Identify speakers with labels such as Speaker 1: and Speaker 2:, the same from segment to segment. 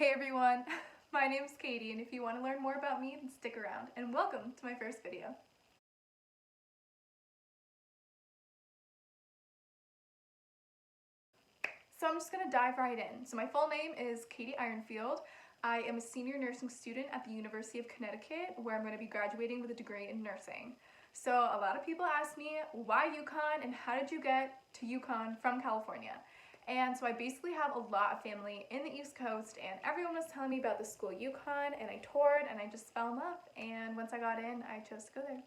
Speaker 1: Hey everyone, my name's Katie, and if you want to learn more about me, then stick around, and welcome to my first video. So I'm just going to dive right in. So my full name is Katie Ironfield. I am a senior nursing student at the University of Connecticut, where I'm going to be graduating with a degree in nursing. So a lot of people ask me, why UConn, and how did you get to UConn from California? And so I basically have a lot of family in the East Coast, and everyone was telling me about the school UConn, and I toured, and I just fell in love, and once I got in, I chose to go there.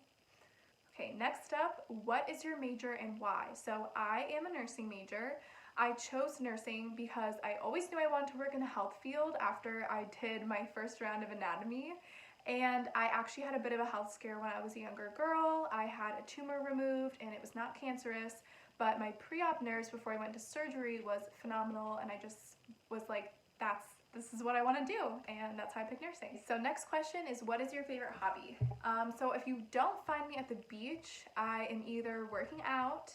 Speaker 1: Okay, next up, what is your major and why? So I am a nursing major. I chose nursing because I always knew I wanted to work in the health field after I did my first round of anatomy. And I actually had a bit of a health scare when I was a younger girl. I had a tumor removed and it was not cancerous, but my pre-op nurse before I went to surgery was phenomenal, and I just was like, this is what I want to do, and that's how I picked nursing. So next question is, what is your favorite hobby? So if you don't find me at the beach, I am either working out,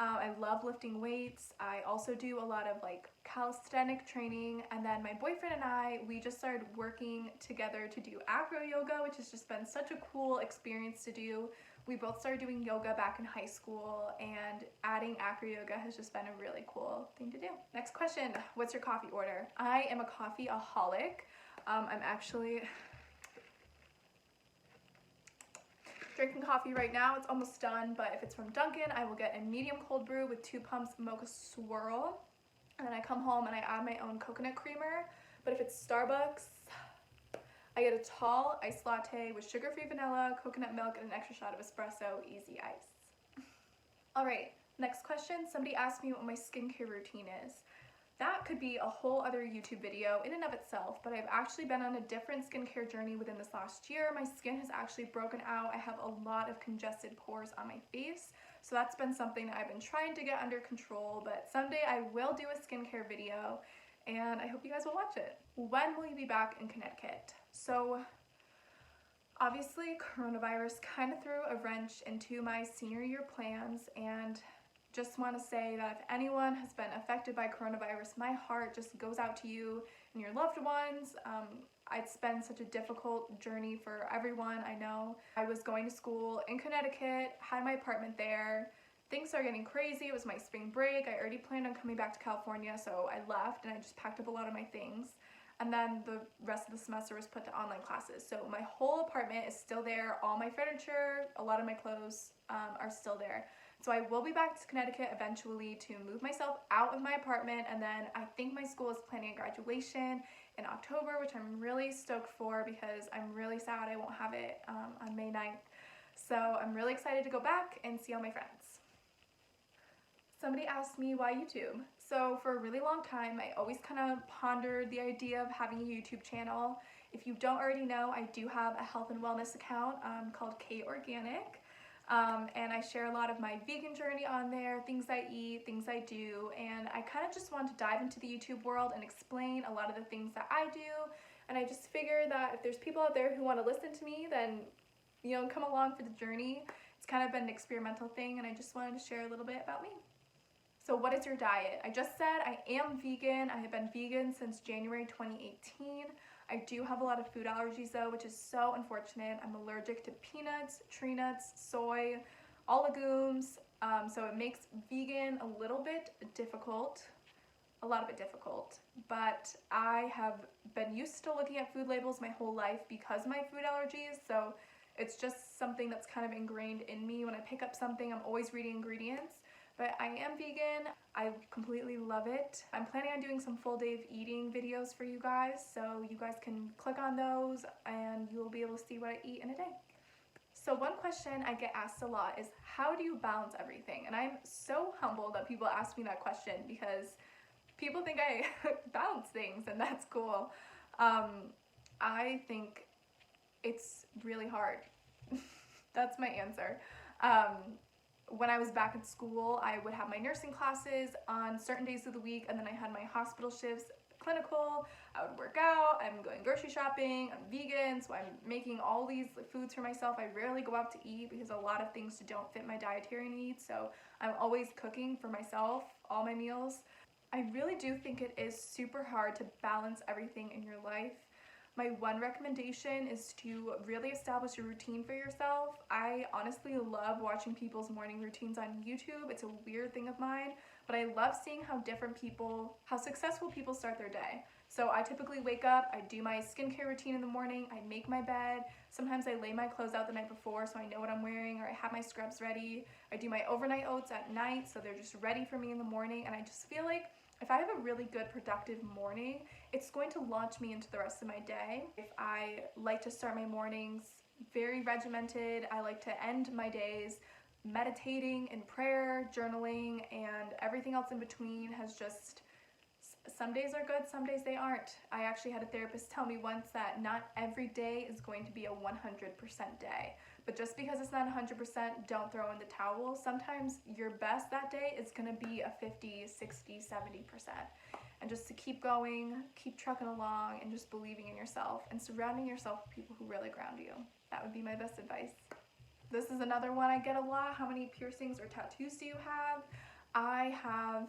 Speaker 1: I love lifting weights, I also do a lot of like calisthenic training, and then my boyfriend and I, we just started working together to do acro yoga, which has just been such a cool experience to do. We both started doing yoga back in high school, and adding acro yoga has just been a really cool thing to do. Next question, what's your coffee order? I am a coffee-aholic. I'm actually drinking coffee right now. It's almost done, but if it's from Dunkin', I will get a medium cold brew with 2 pumps mocha swirl. And then I come home and I add my own coconut creamer. But if it's Starbucks, I get a tall iced latte with sugar-free vanilla, coconut milk, and an extra shot of espresso, easy ice. All right, next question. Somebody asked me what my skincare routine is. That could be a whole other YouTube video in and of itself, but I've actually been on a different skincare journey within this last year. My skin has actually broken out. I have a lot of congested pores on my face, so that's been something that I've been trying to get under control, but someday I will do a skincare video, and I hope you guys will watch it. When will you be back in Connecticut? So obviously coronavirus kind of threw a wrench into my senior year plans, and just want to say that if anyone has been affected by coronavirus, my heart just goes out to you and your loved ones. It's been such a difficult journey for everyone, I know. I was going to school in Connecticut, had my apartment there. Things started getting crazy. It was my spring break. I already planned on coming back to California, so I left and I just packed up a lot of my things. And then the rest of the semester was put to online classes. So my whole apartment is still there. All my furniture, a lot of my clothes are still there. So I will be back to Connecticut eventually to move myself out of my apartment, and then I think my school is planning a graduation in October, which I'm really stoked for because I'm really sad I won't have it on May 9th. So I'm really excited to go back and see all my friends. Somebody asked me why YouTube. So for a really long time, I always kind of pondered the idea of having a YouTube channel. If you don't already know, I do have a health and wellness account called K Organic. And I share a lot of my vegan journey on there, things I eat, things I do, and I kind of just want to dive into the YouTube world and explain a lot of the things that I do. And I just figure that if there's people out there who want to listen to me, then, you know, come along for the journey. It's kind of been an experimental thing, and I just wanted to share a little bit about me. So what is your diet? I just said I am vegan. I have been vegan since January 2018. I do have a lot of food allergies though, which is so unfortunate. I'm allergic to peanuts, tree nuts, soy, all legumes, so it makes vegan a little bit difficult, but I have been used to looking at food labels my whole life because of my food allergies, so it's just something that's kind of ingrained in me. When I pick up something, I'm always reading ingredients. But I am vegan. I completely love it. I'm planning on doing some full day of eating videos for you guys, so you guys can click on those and you'll be able to see what I eat in a day. So one question I get asked a lot is, how do you balance everything? And I'm so humbled that people ask me that question because people think I balance things, and that's cool. I think it's really hard. That's my answer. When I was back in school, I would have my nursing classes on certain days of the week, and then I had my hospital shifts, clinical. I would work out, I'm going grocery shopping, I'm vegan, so I'm making all these foods for myself. I rarely go out to eat because a lot of things don't fit my dietary needs, so I'm always cooking for myself, all my meals. I really do think it is super hard to balance everything in your life. My one recommendation is to really establish a routine for yourself. I honestly love watching people's morning routines on YouTube. It's a weird thing of mine, but I love seeing how successful people start their day. So I typically wake up, I do my skincare routine in the morning, I make my bed. Sometimes I lay my clothes out the night before so I know what I'm wearing, or I have my scrubs ready. I do my overnight oats at night so they're just ready for me in the morning, and I just feel like if I have a really good productive morning, it's going to launch me into the rest of my day. If I like to start my mornings very regimented, I like to end my days meditating in prayer, journaling, and everything else in between has just, some days are good, some days they aren't. I actually had a therapist tell me once that not every day is going to be a 100% day. But just because it's not 100%, don't throw in the towel. Sometimes your best that day is gonna be a 50, 60, 70%. And just to keep going, keep trucking along, and just believing in yourself and surrounding yourself with people who really ground you. That would be my best advice. This is another one I get a lot. How many piercings or tattoos do you have? I have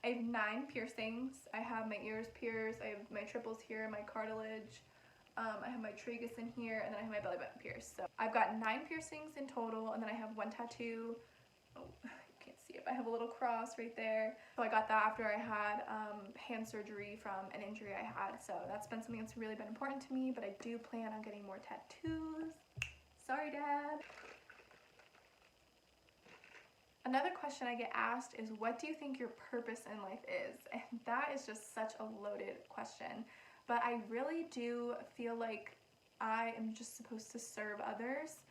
Speaker 1: 9 piercings. I have my ears pierced, I have my triples here, my cartilage, I have my tragus in here, and then I have my belly button pierced. So I've got 9 piercings in total, and then I have 1 tattoo. Oh, you can't see it, but I have a little cross right there. So I got that after I had hand surgery from an injury I had. So that's been something that's really been important to me, but I do plan on getting more tattoos. Sorry, Dad. Another question I get asked is, what do you think your purpose in life is? And that is just such a loaded question. But I really do feel like I am just supposed to serve others.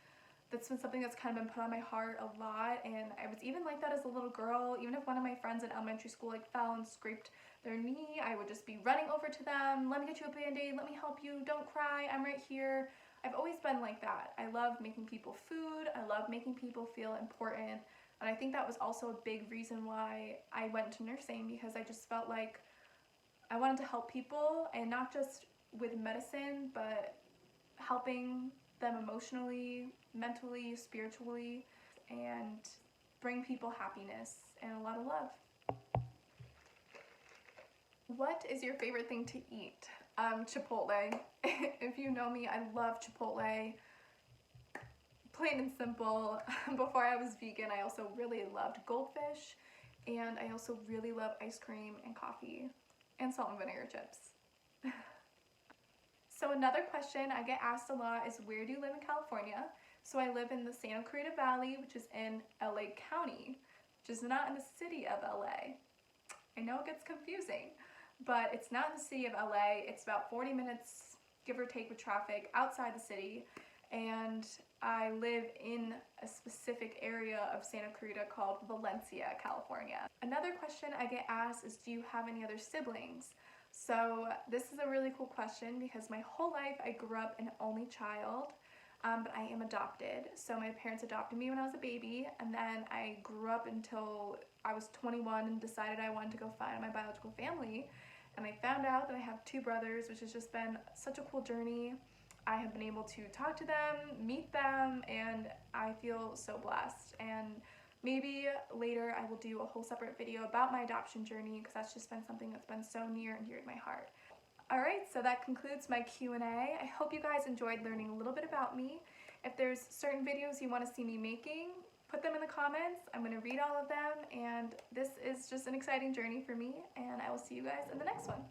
Speaker 1: That's been something that's kind of been put on my heart a lot, and I was even like that as a little girl. Even if one of my friends in elementary school like fell and scraped their knee, I would just be running over to them, let me get you a band-aid, let me help you, don't cry, I'm right here. I've always been like that. I love making people food, I love making people feel important, and I think that was also a big reason why I went to nursing, because I just felt like I wanted to help people, and not just with medicine, but helping them emotionally, mentally, spiritually, and bring people happiness and a lot of love. What is your favorite thing to eat? Chipotle. If you know me, I love Chipotle. Plain and simple. Before I was vegan, I also really loved goldfish, and I also really love ice cream and coffee and salt and vinegar chips. So another question I get asked a lot is, where do you live in California? So I live in the Santa Clarita Valley, which is in LA County, which is not in the city of LA. I know it gets confusing, but it's not in the city of LA. It's about 40 minutes, give or take, with traffic outside the city, and I live in a specific area of Santa Clarita called Valencia, California. Another question I get asked is, do you have any other siblings? So this is a really cool question, because my whole life I grew up an only child, but I am adopted. So my parents adopted me when I was a baby, and then I grew up until I was 21 and decided I wanted to go find my biological family. And I found out that I have 2 brothers, which has just been such a cool journey. I have been able to talk to them, meet them, and I feel so blessed. And maybe later I will do a whole separate video about my adoption journey, because that's just been something that's been so near and dear to my heart. Alright, so that concludes my Q&A. I hope you guys enjoyed learning a little bit about me. If there's certain videos you want to see me making, put them in the comments. I'm going to read all of them, and this is just an exciting journey for me, and I will see you guys in the next one.